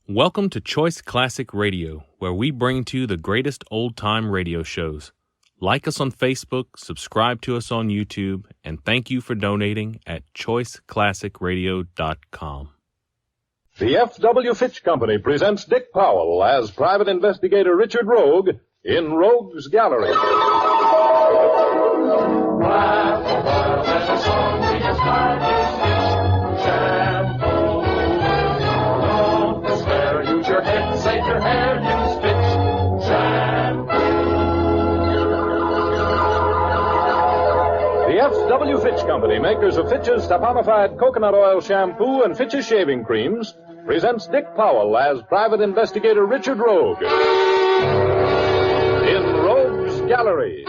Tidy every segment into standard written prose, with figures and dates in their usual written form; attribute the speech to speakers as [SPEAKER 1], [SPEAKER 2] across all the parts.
[SPEAKER 1] Welcome to Choice Classic Radio, where we bring to you the greatest old-time radio shows. Like us on Facebook, subscribe to us on YouTube, and thank you for donating at choiceclassicradio.com.
[SPEAKER 2] The F.W. Fitch Company presents Dick Powell as private investigator Richard Rogue in Rogue's Gallery. The F.W. Fitch Company, makers of Fitch's saponified coconut oil shampoo and Fitch's shaving creams, presents Dick Powell as private investigator Richard Rogue in Rogue's Gallery.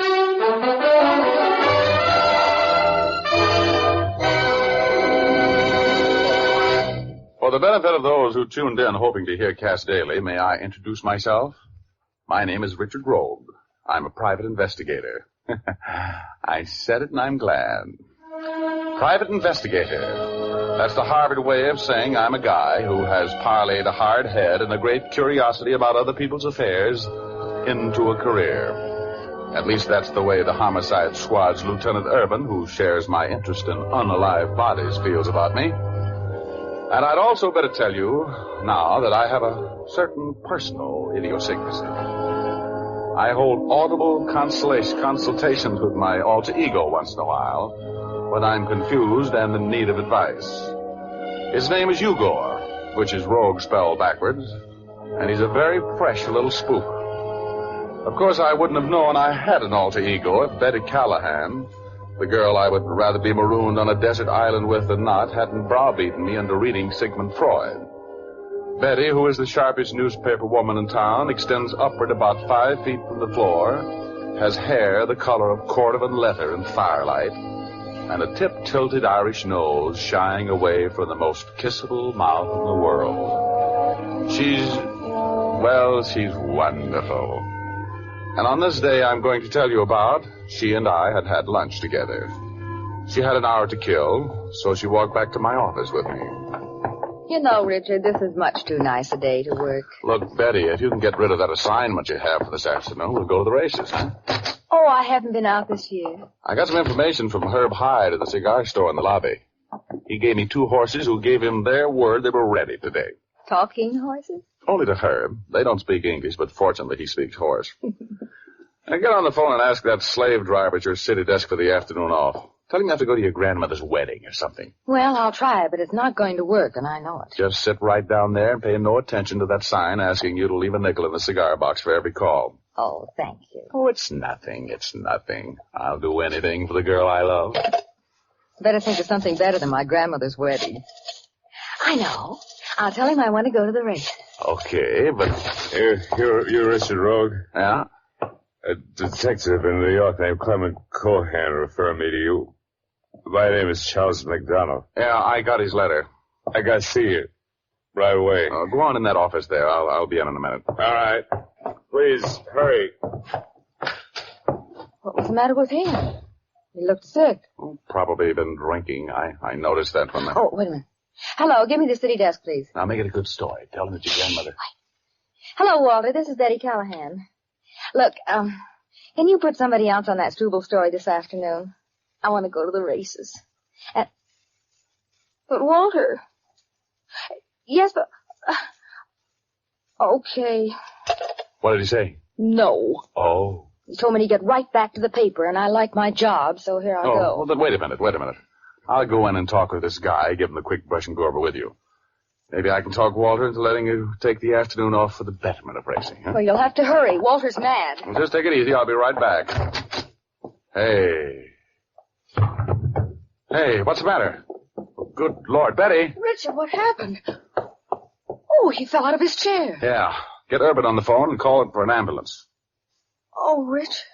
[SPEAKER 3] For the benefit of those who tuned in hoping to hear Cass Daly, may I introduce myself? My name is Richard Rogue. I'm a private investigator. I said it and I'm glad. Private investigator. That's the Harvard way of saying I'm a guy who has parlayed a hard head and a great curiosity about other people's affairs into a career. At least that's the way the Homicide Squad's Lieutenant Urban, who shares my interest in unalive bodies, feels about me. And I'd also better tell you now that I have a certain personal idiosyncrasy. I hold audible consultations with my alter ego once in a while when I'm confused and in need of advice. His name is Ugor, which is Rogue spelled backwards, and he's a very fresh little spook. Of course, I wouldn't have known I had an alter ego if Betty Callahan, the girl I would rather be marooned on a desert island with than not, hadn't browbeaten me into reading Sigmund Freud. Betty, who is the sharpest newspaper woman in town, extends upward about 5 feet from the floor, has hair the color of cordovan leather in firelight, and a tip-tilted Irish nose shying away from the most kissable mouth in the world. She's wonderful. And on this day I'm going to tell you about, she and I had lunch together. She had an hour to kill, so she walked back to my office with me.
[SPEAKER 4] You know, Richard, this is much too nice a day to work.
[SPEAKER 3] Look, Betty, if you can get rid of that assignment you have for this afternoon, we'll go to the races, huh?
[SPEAKER 4] Oh, I haven't been out this year.
[SPEAKER 3] I got some information from Herb Hyde at the cigar store in the lobby. He gave me 2 horses who gave him their word they were ready today.
[SPEAKER 4] Talking horses?
[SPEAKER 3] Only to Herb. They don't speak English, but fortunately he speaks horse. Now get on the phone and ask that slave driver at your city desk for the afternoon off. Tell him you have to go to your grandmother's wedding or something.
[SPEAKER 4] Well, I'll try, but it's not going to work, and I know it.
[SPEAKER 3] Just sit right down there and pay no attention to that sign asking you to leave a nickel in the cigar box for every call.
[SPEAKER 4] Oh, thank you.
[SPEAKER 3] Oh, it's nothing. I'll do anything for the girl I love.
[SPEAKER 4] Better think of something better than my grandmother's wedding. I know. I'll tell him I want to go to the races.
[SPEAKER 3] Okay, but...
[SPEAKER 5] You're Richard Rogue?
[SPEAKER 3] Yeah?
[SPEAKER 5] A detective in New York named Clement Cohan referred me to you. My name is Charles McDonald.
[SPEAKER 3] Yeah, I got his letter.
[SPEAKER 5] I got to see you right away.
[SPEAKER 3] Go on in that office there. I'll be in a minute.
[SPEAKER 5] All right. Please, hurry.
[SPEAKER 4] What was the matter with him? He looked sick.
[SPEAKER 3] Oh, probably been drinking. I noticed that from the...
[SPEAKER 4] Oh, wait a minute. Hello, give me the city desk, please.
[SPEAKER 3] Now, make it a good story. Tell him it's your grandmother.
[SPEAKER 4] Hello, Walter. This is Betty Callahan. Look, can you put somebody else on that Struble story this afternoon? I want to go to the races. But Walter... Yes, but... Okay.
[SPEAKER 3] What did he say?
[SPEAKER 4] No.
[SPEAKER 3] Oh.
[SPEAKER 4] He told me to get right back to the paper, and I like my job, so here I go.
[SPEAKER 3] Well, then wait a minute. I'll go in and talk with this guy, give him the quick brush and go over with you. Maybe I can talk Walter into letting you take the afternoon off for the betterment of racing, huh?
[SPEAKER 4] Well, you'll have to hurry. Walter's mad.
[SPEAKER 3] Well, just take it easy. I'll be right back. Hey, what's the matter? Oh, good Lord, Betty.
[SPEAKER 4] Richard, what happened? Oh, he fell out of his chair.
[SPEAKER 3] Yeah. Get Urban on the phone and call him for an ambulance.
[SPEAKER 4] Oh, Rich.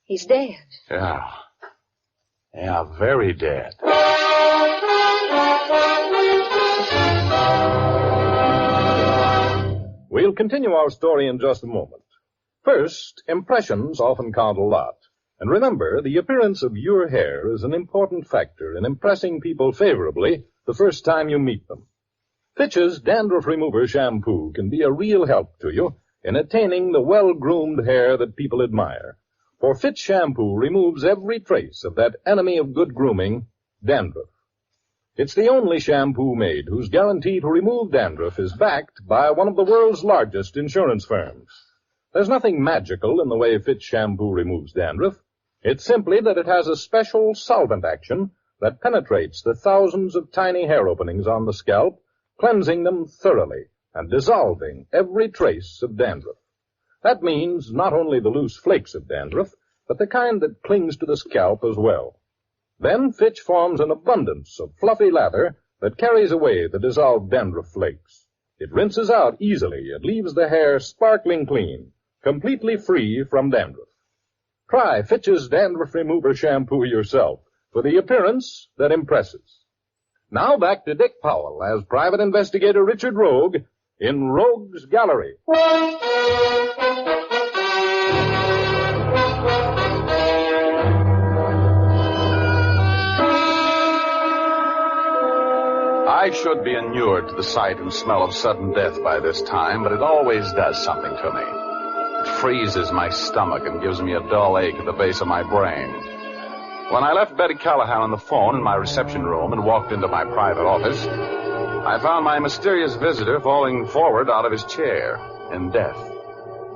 [SPEAKER 4] He's dead.
[SPEAKER 3] Yeah, very dead.
[SPEAKER 2] We'll continue our story in just a moment. First, impressions often count a lot. And remember, the appearance of your hair is an important factor in impressing people favorably the first time you meet them. Fitch's Dandruff Remover Shampoo can be a real help to you in attaining the well-groomed hair that people admire. For Fitch Shampoo removes every trace of that enemy of good grooming, dandruff. It's the only shampoo made whose guarantee to remove dandruff is backed by one of the world's largest insurance firms. There's nothing magical in the way Fitch Shampoo removes dandruff. It's simply that it has a special solvent action that penetrates the thousands of tiny hair openings on the scalp, cleansing them thoroughly and dissolving every trace of dandruff. That means not only the loose flakes of dandruff, but the kind that clings to the scalp as well. Then Fitch forms an abundance of fluffy lather that carries away the dissolved dandruff flakes. It rinses out easily and leaves the hair sparkling clean, completely free from dandruff. Try Fitch's Dandruff Remover Shampoo yourself for the appearance that impresses. Now back to Dick Powell as Private Investigator Richard Rogue in Rogue's Gallery.
[SPEAKER 3] I should be inured to the sight and smell of sudden death by this time, but it always does something to me. It freezes my stomach and gives me a dull ache at the base of my brain. When I left Betty Callahan on the phone in my reception room and walked into my private office, I found my mysterious visitor falling forward out of his chair in death.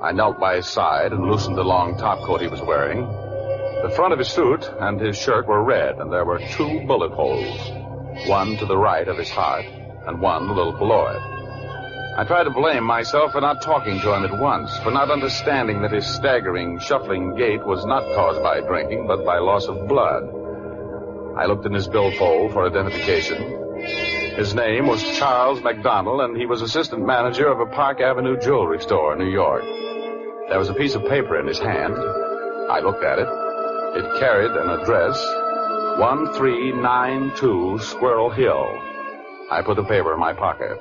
[SPEAKER 3] I knelt by his side and loosened the long topcoat he was wearing. The front of his suit and his shirt were red, and there were 2 bullet holes, one to the right of his heart and one a little below it. I tried to blame myself for not talking to him at once, for not understanding that his staggering, shuffling gait was not caused by drinking, but by loss of blood. I looked in his billfold for identification. His name was Charles McDonald, and he was assistant manager of a Park Avenue jewelry store in New York. There was a piece of paper in his hand. I looked at it. It carried an address, 1392 Squirrel Hill. I put the paper in my pocket.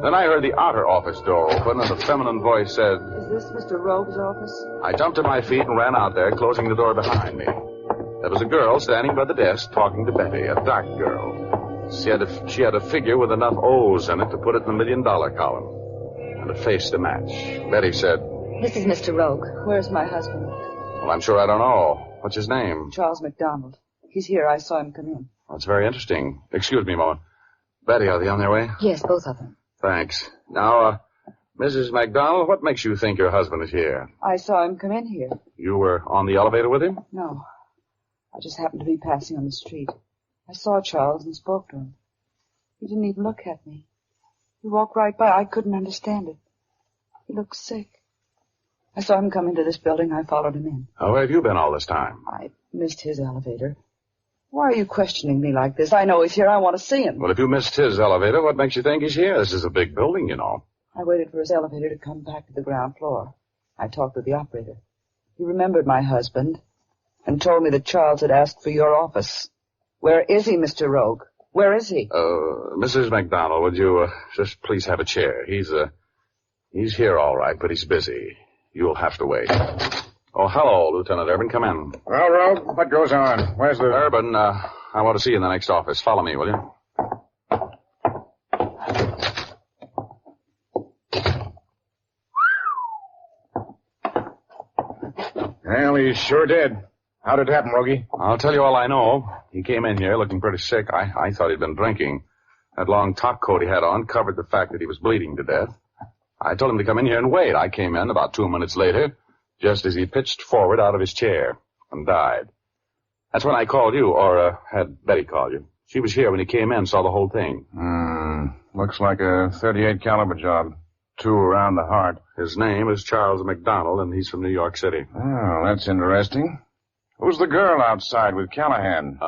[SPEAKER 3] Then I heard the outer office door open, and a feminine voice said,
[SPEAKER 6] "Is this Mr. Rogue's office?"
[SPEAKER 3] I jumped to my feet and ran out there, closing the door behind me. There was a girl standing by the desk talking to Betty, a dark girl. She had a figure with enough O's in it to put it in the $1 million column, and a face to match. Betty said,
[SPEAKER 4] This is Mr. Rogue.
[SPEAKER 6] Where's my husband?
[SPEAKER 3] well, I'm sure I don't know. What's his name?
[SPEAKER 6] Charles McDonald. He's here. I saw him come in.
[SPEAKER 3] That's very interesting. Excuse me a moment. Betty, are they on their way?
[SPEAKER 4] Yes, both of them.
[SPEAKER 3] Thanks. Now, Mrs. McDonald, what makes you think your husband is here?
[SPEAKER 6] I saw him come in here.
[SPEAKER 3] You were on the elevator with him?
[SPEAKER 6] No. I just happened to be passing on the street. I saw Charles and spoke to him. He didn't even look at me. He walked right by. I couldn't understand it. He looked sick. I saw him come into this building. I followed him in.
[SPEAKER 3] Oh, where have you been all this time?
[SPEAKER 6] I missed his elevator. Why are you questioning me like this? I know he's here. I want to see him.
[SPEAKER 3] Well, if you missed his elevator, what makes you think he's here? This is a big building, you know.
[SPEAKER 6] I waited for his elevator to come back to the ground floor. I talked with the operator. He remembered my husband and told me that Charles had asked for your office. Where is he, Mr. Rogue? Where is he?
[SPEAKER 3] Mrs. McDonald, would you just please have a chair? He's here all right, but he's busy. You'll have to wait. Oh, hello, Lieutenant Urban. Come in.
[SPEAKER 7] Well, Rogue, what goes on? Where's the...
[SPEAKER 3] Urban, I want to see you in the next office. Follow me, will you?
[SPEAKER 7] Well, he sure did. How did it happen, Rogie?
[SPEAKER 3] I'll tell you all I know. He came in here looking pretty sick. I thought he'd been drinking. That long top coat he had on covered the fact that he was bleeding to death. I told him to come in here and wait. I came in about 2 minutes later, just as he pitched forward out of his chair and died. That's when I called you, or had Betty call you. She was here when he came in, saw the whole thing.
[SPEAKER 7] Looks like a .38 caliber job. 2 around the heart.
[SPEAKER 3] His name is Charles McDonald, and he's from New York City.
[SPEAKER 7] Oh, that's interesting. Who's the girl outside with Callahan?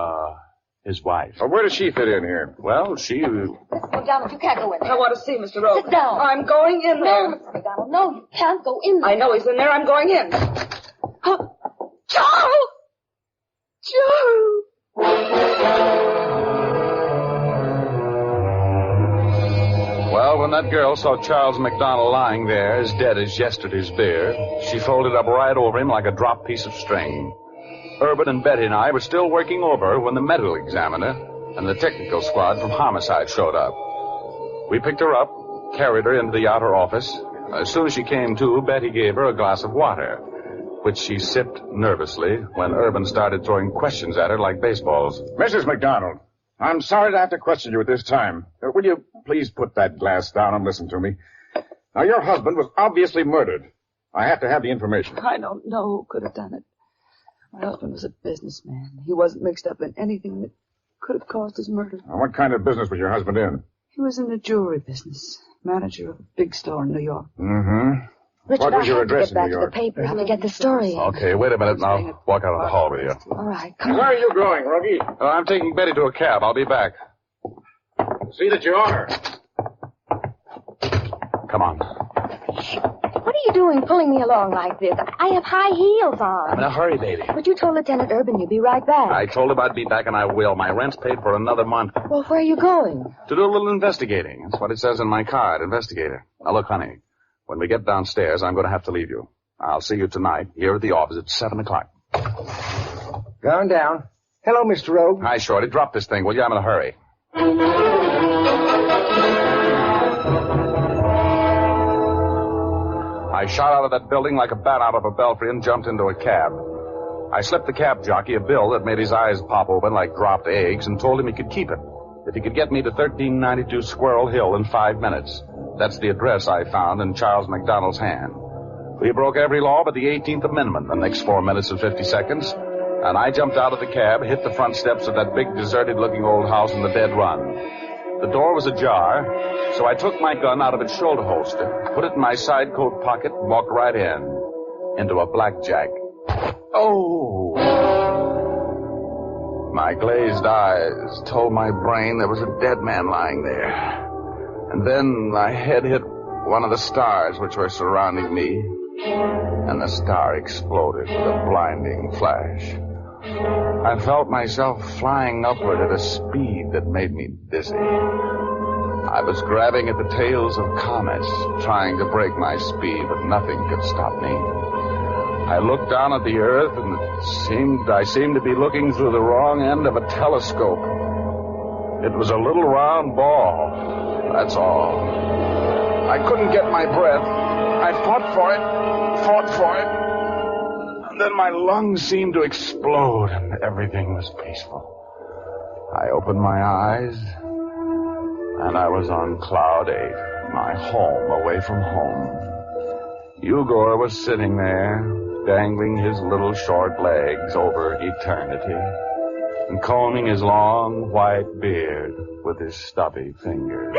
[SPEAKER 3] His wife.
[SPEAKER 7] Oh, where does she fit in here?
[SPEAKER 3] Well, she...
[SPEAKER 4] Mr. McDonald, you can't go in there.
[SPEAKER 6] I want to see Mr. Rogue.
[SPEAKER 4] Sit down.
[SPEAKER 6] I'm going in there.
[SPEAKER 4] No, Mr. McDonald, no, you can't go in there.
[SPEAKER 6] I know he's in there. I'm going in. Charles! Charles!
[SPEAKER 3] Well, when that girl saw Charles McDonald lying there, as dead as yesterday's beer, she folded up right over him like a dropped piece of string. Urban and Betty and I were still working over when the medical examiner and the technical squad from Homicide showed up. We picked her up, carried her into the outer office. As soon as she came to, Betty gave her a glass of water, which she sipped nervously when Urban started throwing questions at her like baseballs.
[SPEAKER 7] Mrs. McDonald, I'm sorry to have to question you at this time. Will you please put that glass down and listen to me? Now, your husband was obviously murdered. I have to have the information.
[SPEAKER 6] I don't know who could have done it. My husband was a businessman. He wasn't mixed up in anything that could have caused his murder.
[SPEAKER 7] Now, what kind of business was your husband in?
[SPEAKER 6] He was in the jewelry business, manager of a big store in New York.
[SPEAKER 7] Mm-hmm.
[SPEAKER 4] Richard,
[SPEAKER 7] What was
[SPEAKER 4] I
[SPEAKER 7] your
[SPEAKER 4] have to
[SPEAKER 7] address
[SPEAKER 4] get back
[SPEAKER 7] in New
[SPEAKER 4] to the
[SPEAKER 7] York?
[SPEAKER 4] paper. I have to get the story in.
[SPEAKER 3] Okay, wait a minute and I'll walk out of the hall with you.
[SPEAKER 4] All right, come on.
[SPEAKER 7] Where are you going, Rogie?
[SPEAKER 3] I'm taking Betty to a cab. I'll be back.
[SPEAKER 7] See that you honor.
[SPEAKER 3] Come on.
[SPEAKER 4] What are you doing pulling me along like this? I have high heels on.
[SPEAKER 3] I'm in a hurry, baby.
[SPEAKER 4] But you told Lieutenant Urban you'd be right back.
[SPEAKER 3] I told him I'd be back, and I will. My rent's paid for another month.
[SPEAKER 4] Well, where are you going?
[SPEAKER 3] To do a little investigating. That's what it says in my card, investigator. Now, look, honey, when we get downstairs, I'm going to have to leave you. I'll see you tonight here at the office at 7 o'clock.
[SPEAKER 8] Going down. Hello, Mr. Rogue.
[SPEAKER 3] Hi, Shorty. Drop this thing, will you? I'm in a hurry. I shot out of that building like a bat out of a belfry and jumped into a cab. I slipped the cab jockey a bill that made his eyes pop open like dropped eggs and told him he could keep it if he could get me to 1392 Squirrel Hill in 5 minutes. That's the address I found in Charles McDonald's hand. We broke every law but the 18th Amendment the next 4 minutes and 50 seconds, and I jumped out of the cab, hit the front steps of that big deserted-looking old house in the dead run. The door was ajar, so I took my gun out of its shoulder holster, put it in my side coat pocket, and walked right into a blackjack. Oh! My glazed eyes told my brain there was a dead man lying there. And then my head hit one of the stars which were surrounding me, and the star exploded with a blinding flash. I felt myself flying upward at a speed that made me dizzy. I was grabbing at the tails of comets, trying to break my speed, but nothing could stop me. I looked down at the earth, and I seemed to be looking through the wrong end of a telescope. It was a little round ball, that's all. I couldn't get my breath. I fought for it. And then my lungs seemed to explode, and everything was peaceful. I opened my eyes, and I was on Cloud 8, my home away from home. Igor was sitting there, dangling his little short legs over eternity, and combing his long white beard with his stubby fingers.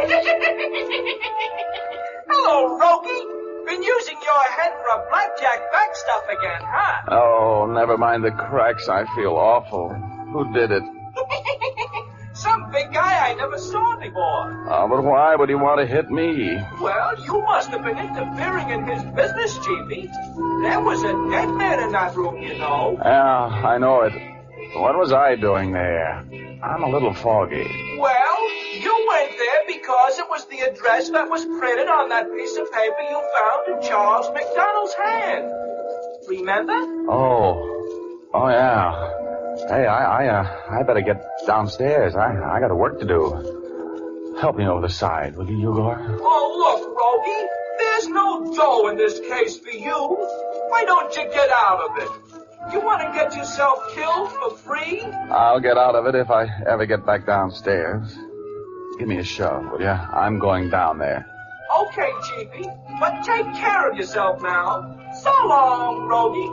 [SPEAKER 9] Hello, Rogie. Been using your head for a blackjack back stuff again, huh?
[SPEAKER 3] Oh, never mind the cracks. I feel awful. Who did it?
[SPEAKER 9] Some big guy I never saw before.
[SPEAKER 3] Oh, but why would he want to hit me?
[SPEAKER 9] Well, you must have been interfering in his business, Chiefy. There was a dead man in that room, you know.
[SPEAKER 3] Yeah, I know it. What was I doing there? I'm a little foggy.
[SPEAKER 9] Well, you went there because it was the address that was printed on that piece of paper you found in Charles McDonald's hand. Remember?
[SPEAKER 3] Oh, yeah. Hey, I better get downstairs. I got work to do. Help me over the side, will you, Igor?
[SPEAKER 9] Oh, look, Rogie, there's no dough in this case for you. Why don't you get out of it? You want to get yourself killed for free?
[SPEAKER 3] I'll get out of it if I ever get back downstairs. Give me a shove, will ya? I'm going down there.
[SPEAKER 9] Okay, Chiefy, but take care of yourself now. So long, Rogie.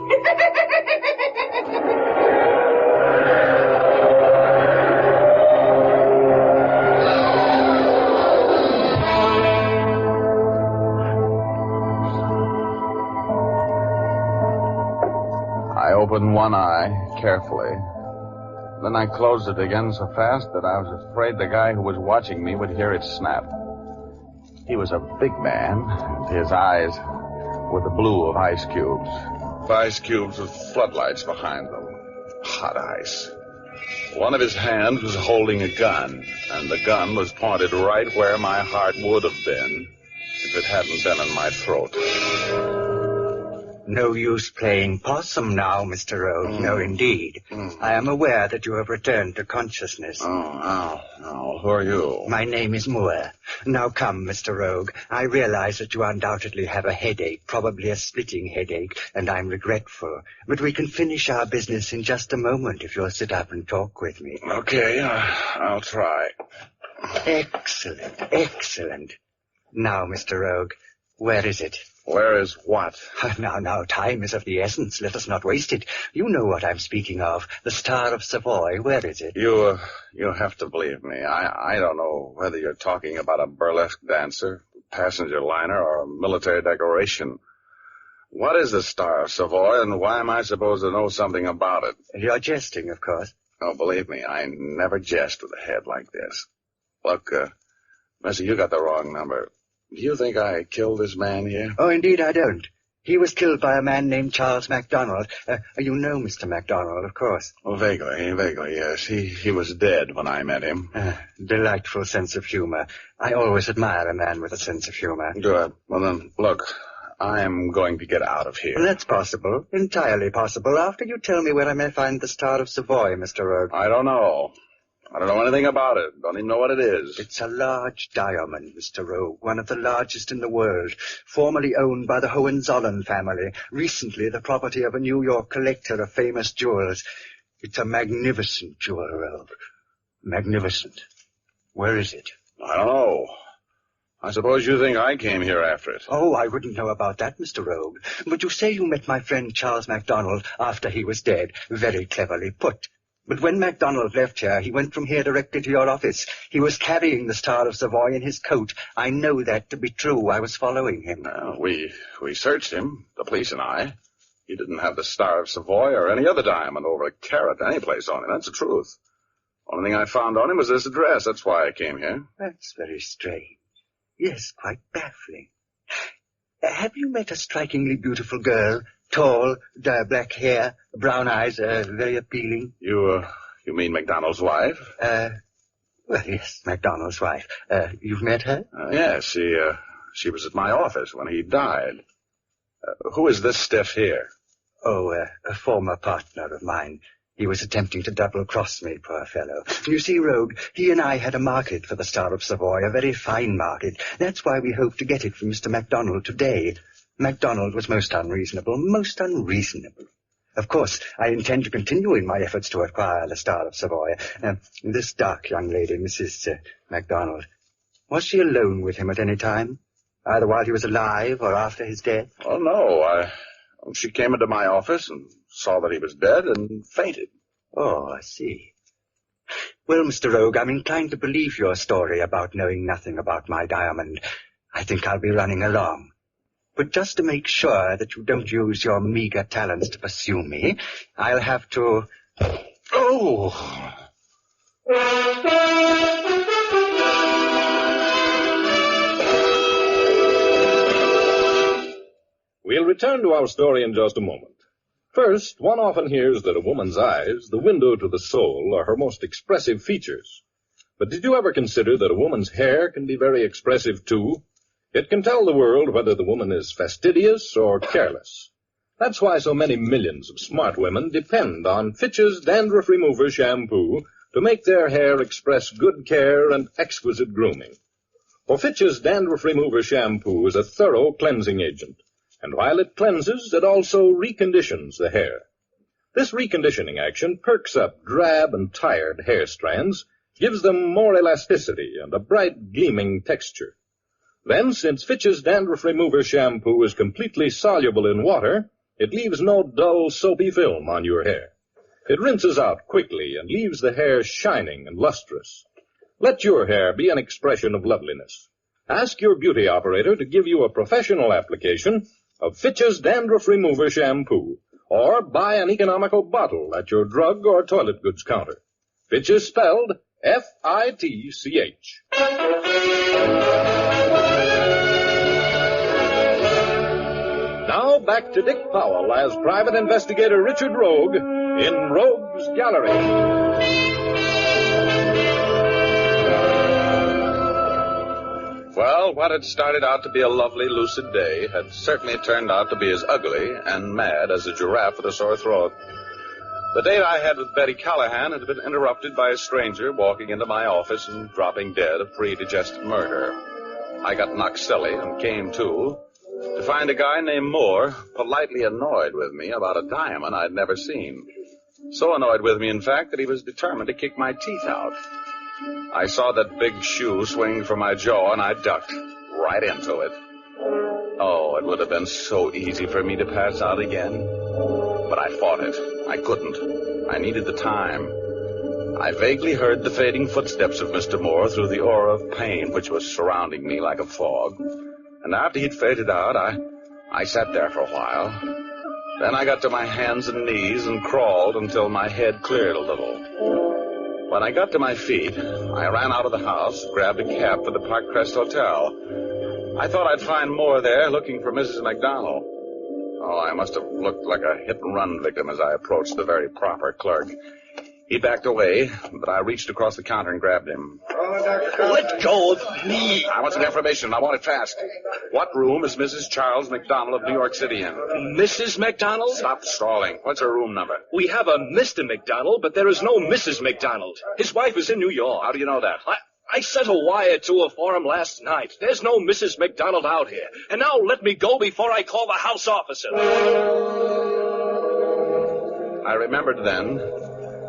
[SPEAKER 3] I opened one eye carefully. Then I closed it again so fast that I was afraid the guy who was watching me would hear it snap. He was a big man, and his eyes were the blue of ice cubes. Ice cubes with floodlights behind them. Hot ice. One of his hands was holding a gun, and the gun was pointed right where my heart would have been if it hadn't been in my throat.
[SPEAKER 10] No use playing possum now, Mr. Rogue. No, indeed. I am aware that you have returned to consciousness.
[SPEAKER 3] Oh, who are you?
[SPEAKER 10] My name is Moore. Now come, Mr. Rogue. I realize that you undoubtedly have a headache, probably a splitting headache, and I'm regretful. But we can finish our business in just a moment if you'll sit up and talk with me.
[SPEAKER 3] Okay, I'll try.
[SPEAKER 10] Excellent, excellent. Now, Mr. Rogue, where is it?
[SPEAKER 3] Where is what?
[SPEAKER 10] Now, time is of the essence. Let us not waste it. You know what I'm speaking of. The Star of Savoy. Where is it?
[SPEAKER 3] You have to believe me. I don't know whether you're talking about a burlesque dancer, passenger liner, or a military decoration. What is the Star of Savoy, and why am I supposed to know something about it?
[SPEAKER 10] You're jesting, of course.
[SPEAKER 3] Oh, believe me, I never jest with a head like this. Look, Missy, you got the wrong number. Do you think I killed this man here?
[SPEAKER 10] Oh, indeed I don't. He was killed by a man named Charles McDonald. You know Mr. McDonald, of course.
[SPEAKER 3] Oh, vaguely, yes. He was dead when I met him.
[SPEAKER 10] Delightful sense of humor. I always admire a man with a sense of humor.
[SPEAKER 3] Good. Well, then, look, I'm going to get out of here.
[SPEAKER 10] That's possible. Entirely possible. After you tell me where I may find the Star of Savoy, Mr. Rogue.
[SPEAKER 3] I don't know. I don't know anything about it. Don't even know what it is.
[SPEAKER 10] It's a large diamond, Mr. Rogue, one of the largest in the world, formerly owned by the Hohenzollern family, recently the property of a New York collector of famous jewels. It's a magnificent jewel, Rogue. Magnificent. Where is it?
[SPEAKER 3] I don't know. I suppose you think I came here after it.
[SPEAKER 10] Oh, I wouldn't know about that, Mr. Rogue. But you say you met my friend Charles MacDonald after he was dead. Very cleverly put. But when MacDonald left here, he went from here directly to your office. He was carrying the Star of Savoy in his coat. I know that to be true. I was following him.
[SPEAKER 3] We searched him, the police and I. He didn't have the Star of Savoy or any other diamond over a carat any place on him. That's the truth. Only thing I found on him was this address. That's why I came here.
[SPEAKER 10] That's very strange. Yes, quite baffling. Have you met a strikingly beautiful girl? Tall, black hair, brown eyes, very appealing.
[SPEAKER 3] You mean McDonald's wife?
[SPEAKER 10] Well, yes, McDonald's wife. You've met her?
[SPEAKER 3] Yes, she was at my office when he died. Who is this stiff here?
[SPEAKER 10] Oh, a former partner of mine. He was attempting to double-cross me, poor fellow. You see, Rogue, he and I had a market for the Star of Savoy, a very fine market. That's why we hope to get it from Mr. MacDonald today. MacDonald was most unreasonable. Of course, I intend to continue in my efforts to acquire the Star of Savoy. This dark young lady, Mrs. MacDonald, was she alone with him at any time? Either while he was alive or after his death?
[SPEAKER 3] Oh, no. She came into my office and saw that he was dead and fainted.
[SPEAKER 10] Oh, I see. Well, Mr. Rogue, I'm inclined to believe your story about knowing nothing about my diamond. I think I'll be running along. But just to make sure that you don't use your meager talents to pursue me, I'll have to... Oh!
[SPEAKER 2] We'll return to our story in just a moment. First, one often hears that a woman's eyes, the window to the soul, are her most expressive features. But did you ever consider that a woman's hair can be very expressive too? It can tell the world whether the woman is fastidious or careless. That's why so many millions of smart women depend on Fitch's Dandruff Remover Shampoo to make their hair express good care and exquisite grooming. For Fitch's Dandruff Remover Shampoo is a thorough cleansing agent, and while it cleanses, it also reconditions the hair. This reconditioning action perks up drab and tired hair strands, gives them more elasticity and a bright, gleaming texture. Then, since Fitch's Dandruff Remover Shampoo is completely soluble in water, it leaves no dull, soapy film on your hair. It rinses out quickly and leaves the hair shining and lustrous. Let your hair be an expression of loveliness. Ask your beauty operator to give you a professional application of Fitch's Dandruff Remover Shampoo, or buy an economical bottle at your drug or toilet goods counter. Fitch is spelled F-I-T-C-H. Now back to Dick Powell as Private Investigator Richard Rogue in Rogue's Gallery.
[SPEAKER 3] Well, what had started out to be a lovely, lucid day had certainly turned out to be as ugly and mad as a giraffe with a sore throat. The date I had with Betty Callahan had been interrupted by a stranger walking into my office and dropping dead of pre-digested murder. I got knocked silly and came to find a guy named Moore politely annoyed with me about a diamond I'd never seen. So annoyed with me, in fact, that he was determined to kick my teeth out. I saw that big shoe swing from my jaw, and I ducked right into it. Oh, it would have been so easy for me to pass out again. But I fought it. I couldn't. I needed the time. I vaguely heard the fading footsteps of Mr. Moore through the aura of pain which was surrounding me like a fog. And after he'd faded out, I sat there for a while. Then I got to my hands and knees and crawled until my head cleared a little. When I got to my feet, I ran out of the house, grabbed a cab for the Park Crest Hotel. I thought I'd find Moore there looking for Mrs. McDonald. Oh, I must have looked like a hit-and-run victim as I approached the very proper clerk. He backed away, but I reached across the counter and grabbed him.
[SPEAKER 11] Let go of me.
[SPEAKER 3] I want some information. I want it fast. What room is Mrs. Charles McDonald of New York City in?
[SPEAKER 11] Mrs. McDonald?
[SPEAKER 3] Stop stalling. What's her room number?
[SPEAKER 11] We have a Mr. McDonald, but there is no Mrs. McDonald. His wife is in New York.
[SPEAKER 3] How do you know that?
[SPEAKER 11] I sent a wire to her for him last night. There's no Mrs. McDonald out here. And now let me go before I call the house officer.
[SPEAKER 3] I remembered then.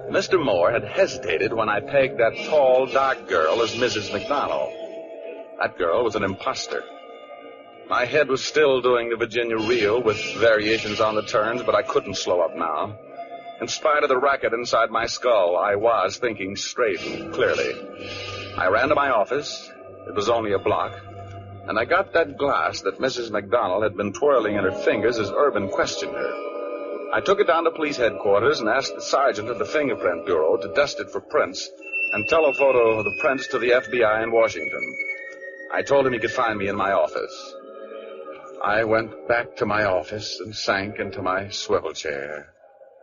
[SPEAKER 3] Mr. Moore had hesitated when I pegged that tall, dark girl as Mrs. McDonald. That girl was an imposter. My head was still doing the Virginia reel with variations on the turns, but I couldn't slow up now. In spite of the racket inside my skull, I was thinking straight and clearly. I ran to my office. It was only a block. And I got that glass that Mrs. McDonald had been twirling in her fingers as Urban questioned her. I took it down to police headquarters and asked the sergeant of the Fingerprint Bureau to dust it for prints and telephoto the prints to the FBI in Washington. I told him he could find me in my office. I went back to my office and sank into my swivel chair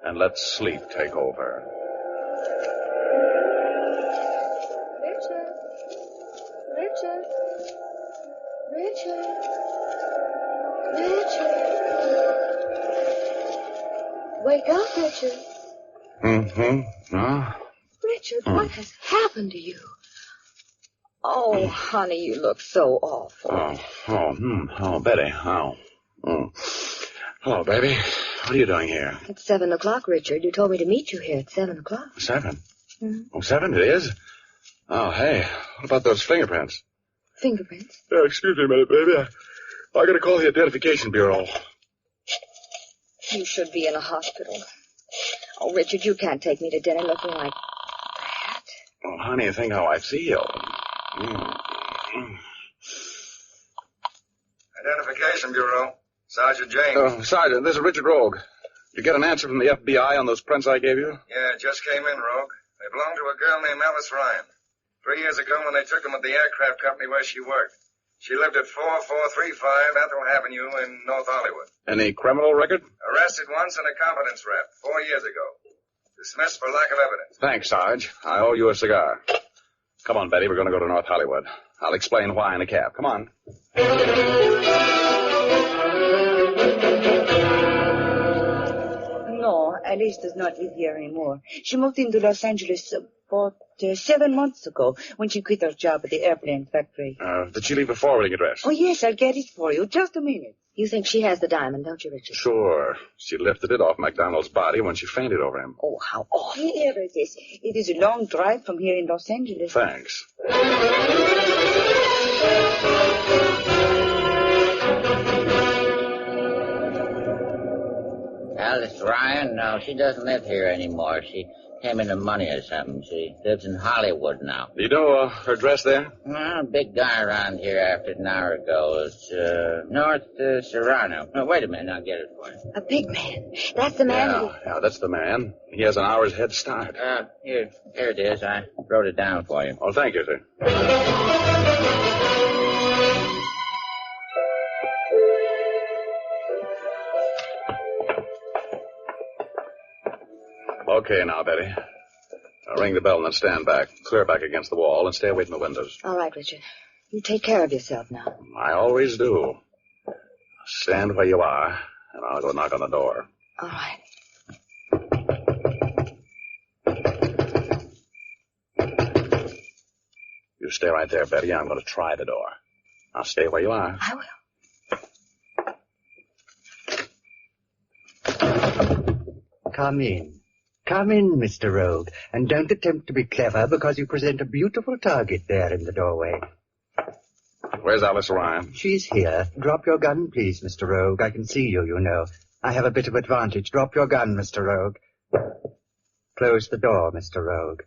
[SPEAKER 3] and let sleep take over.
[SPEAKER 4] Richard. Wake up, Richard. Richard, what has happened to you? Oh, honey, you look so awful.
[SPEAKER 3] Oh, Betty. Hello, baby. What are you doing here?
[SPEAKER 4] It's 7 o'clock, Richard. You told me to meet you here at 7 o'clock.
[SPEAKER 3] 7?
[SPEAKER 4] Mm-hmm.
[SPEAKER 3] Oh, 7 it is? Oh, hey, what about those fingerprints?
[SPEAKER 4] Fingerprints?
[SPEAKER 3] Excuse me a minute, baby. I gotta call the Identification Bureau.
[SPEAKER 4] You should be in a hospital. Oh, Richard, you can't take me to dinner looking like that.
[SPEAKER 3] Oh, honey, think how I feel.
[SPEAKER 7] Identification Bureau. Sergeant James.
[SPEAKER 3] Sergeant, this is Richard Rogue. You get an answer from the FBI on those prints I gave you?
[SPEAKER 7] Yeah, it just came in, Rogue. They belong to a girl named Alice Ryan. 3 years ago when they took them at the aircraft company where she worked. She lived at 4435 Ethel Avenue in North Hollywood.
[SPEAKER 3] Any criminal record?
[SPEAKER 7] Arrested once in a competence rep 4 years ago. Dismissed for lack of evidence.
[SPEAKER 3] Thanks, Sarge. I owe you a cigar. Come on, Betty. We're going to go to North Hollywood. I'll explain why in a cab. Come on.
[SPEAKER 6] No, Alice does not live here anymore. She moved into Los Angeles about 7 months ago when she quit her job at the airplane factory.
[SPEAKER 3] Did she leave a forwarding address?
[SPEAKER 6] Oh, yes, I'll get it for you. Just a minute.
[SPEAKER 4] You think she has the diamond, don't you, Richard?
[SPEAKER 3] Sure. She lifted it off McDonald's body when she fainted over him.
[SPEAKER 6] Oh, how awful. Here it is. It is a long drive from here in Los Angeles.
[SPEAKER 3] Thanks.
[SPEAKER 12] Alice Ryan? No, she doesn't live here anymore. She came into money or something. She lives in Hollywood now.
[SPEAKER 3] Do you know her address there?
[SPEAKER 12] Well, a big guy around here after an hour ago. It's North Serrano. No, wait a minute. I'll get it for you.
[SPEAKER 4] A big man. That's the man.
[SPEAKER 3] Yeah, that's the man. He has an hour's head start.
[SPEAKER 12] Here it is. I wrote it down for you.
[SPEAKER 3] Oh, thank you, sir. Okay, now, Betty. I'll ring the bell and then stand back. Clear back against the wall and stay away from the windows.
[SPEAKER 4] All right, Richard. You take care of yourself now.
[SPEAKER 3] I always do. Stand where you are, and I'll go knock on the door.
[SPEAKER 4] All right.
[SPEAKER 3] You stay right there, Betty. I'm going to try the door. Now stay where you are.
[SPEAKER 4] I will.
[SPEAKER 10] Come in. Come in, Mr. Rogue, and don't attempt to be clever because you present a beautiful target there in the doorway.
[SPEAKER 3] Where's Alice Ryan?
[SPEAKER 10] She's here. Drop your gun, please, Mr. Rogue. I can see you, you know. I have a bit of advantage. Drop your gun, Mr. Rogue. Close the door, Mr. Rogue.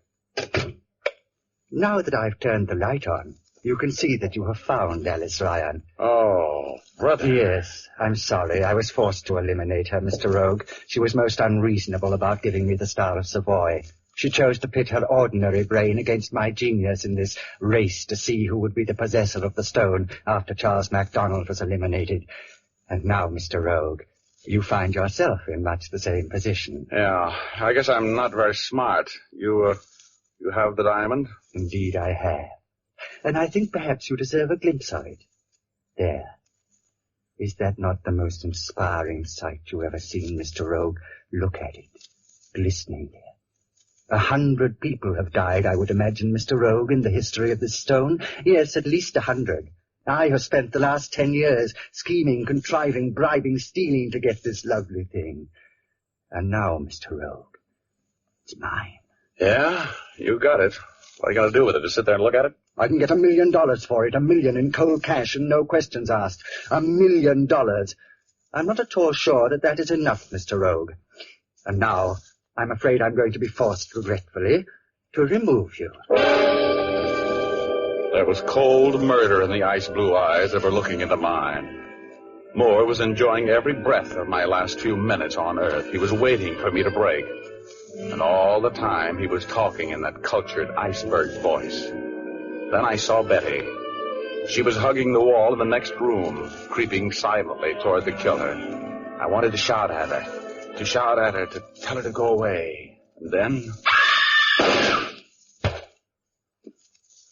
[SPEAKER 10] Now that I've turned the light on, you can see that you have found Alice Ryan.
[SPEAKER 3] Oh, brother.
[SPEAKER 10] Yes, I'm sorry. I was forced to eliminate her, Mr. Rogue. She was most unreasonable about giving me the Star of Savoy. She chose to pit her ordinary brain against my genius in this race to see who would be the possessor of the stone after Charles McDonald was eliminated. And now, Mr. Rogue, you find yourself in much the same position.
[SPEAKER 3] Yeah, I guess I'm not very smart. You have the diamond?
[SPEAKER 10] Indeed I have. And I think perhaps you deserve a glimpse of it. There. Is that not the most inspiring sight you ever seen, Mr. Rogue? Look at it. Glistening there. 100 people have died, I would imagine, Mr. Rogue, in the history of this stone. Yes, at least 100. I have spent the last 10 years scheming, contriving, bribing, stealing to get this lovely thing. And now, Mr. Rogue, it's mine.
[SPEAKER 3] Yeah, you got it. What are you going to do with it? Just sit there and look at it?
[SPEAKER 10] I can get $1 million for it, $1 million in cold cash and no questions asked. $1 million. I'm not at all sure that that is enough, Mr. Rogue. And now, I'm afraid I'm going to be forced, regretfully, to remove you.
[SPEAKER 3] There was cold murder in the ice-blue eyes that were looking into mine. Moore was enjoying every breath of my last few minutes on Earth. He was waiting for me to break. And all the time, he was talking in that cultured iceberg voice. Then I saw Betty. She was hugging the wall in the next room, creeping silently toward the killer. I wanted to shout at her, to tell her to go away. And then...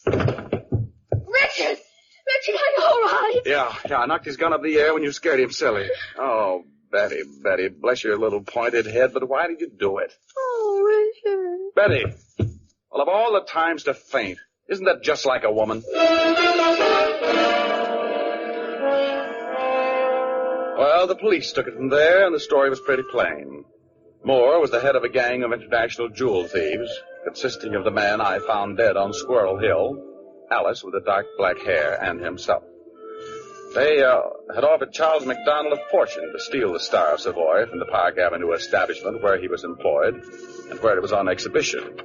[SPEAKER 4] Richard! Richard, are you all right?
[SPEAKER 3] Yeah, I knocked his gun up the air when you scared him silly. Oh, Betty, bless your little pointed head, but why did you do it?
[SPEAKER 4] Oh, Richard.
[SPEAKER 3] Betty, well, of all the times to faint, isn't that just like a woman? Well, the police took it from there, and the story was pretty plain. Moore was the head of a gang of international jewel thieves, consisting of the man I found dead on Squirrel Hill, Alice with the dark black hair, and himself. They had offered Charles McDonald a fortune to steal the Star of Savoy from the Park Avenue establishment where he was employed and where it was on exhibition.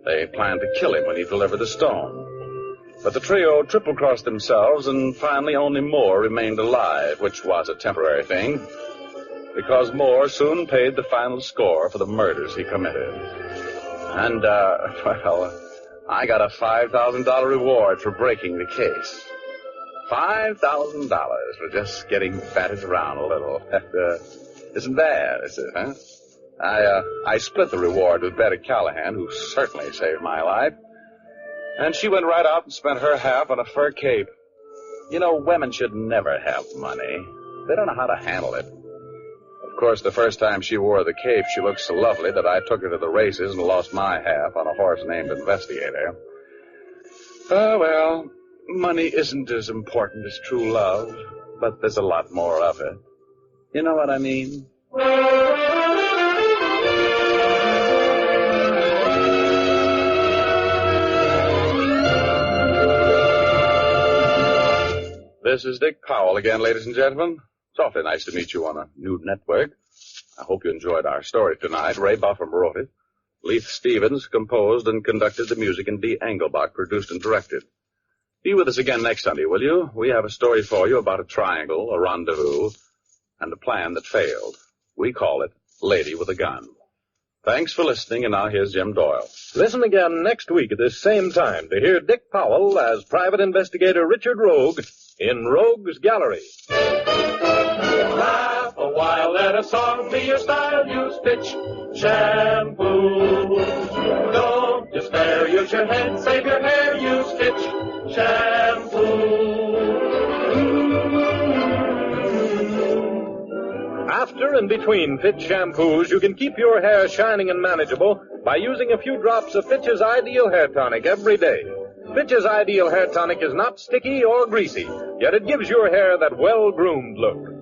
[SPEAKER 3] They planned to kill him when he delivered the stone. But the trio triple-crossed themselves, and finally only Moore remained alive, which was a temporary thing, because Moore soon paid the final score for the murders he committed. And, well, I got a $5,000 reward for breaking the case. $5,000 for just getting batted around a little. Isn't bad, is it, huh? I split the reward with Betty Callahan, who certainly saved my life. And she went right out and spent her half on a fur cape. You know, women should never have money. They don't know how to handle it. Of course, the first time she wore the cape, she looked so lovely that I took her to the races and lost my half on a horse named Investigator. Oh, well, money isn't as important as true love, but there's a lot more of it. You know what I mean? This is Dick Powell again, ladies and gentlemen. It's awfully nice to meet you on a new network. I hope you enjoyed our story tonight. Ray Buffum wrote it. Leith Stevens composed and conducted the music, and Dee Engelbach produced and directed. Be with us again next Sunday, will you? We have a story for you about a triangle, a rendezvous, and a plan that failed. We call it Lady with a Gun. Thanks for listening, and now here's Jim Doyle.
[SPEAKER 2] Listen again next week at this same time to hear Dick Powell as Private Investigator Richard Rogue in Rogue's Gallery.
[SPEAKER 9] Laugh a while, let a song be your style. Use Pitch shampoo. Don't despair, use your head, save your hair. Use Pitch shampoo.
[SPEAKER 2] After and between Fitch shampoos, you can keep your hair shining and manageable by using a few drops of Fitch's Ideal Hair Tonic every day. Fitch's Ideal Hair Tonic is not sticky or greasy, yet it gives your hair that well-groomed look.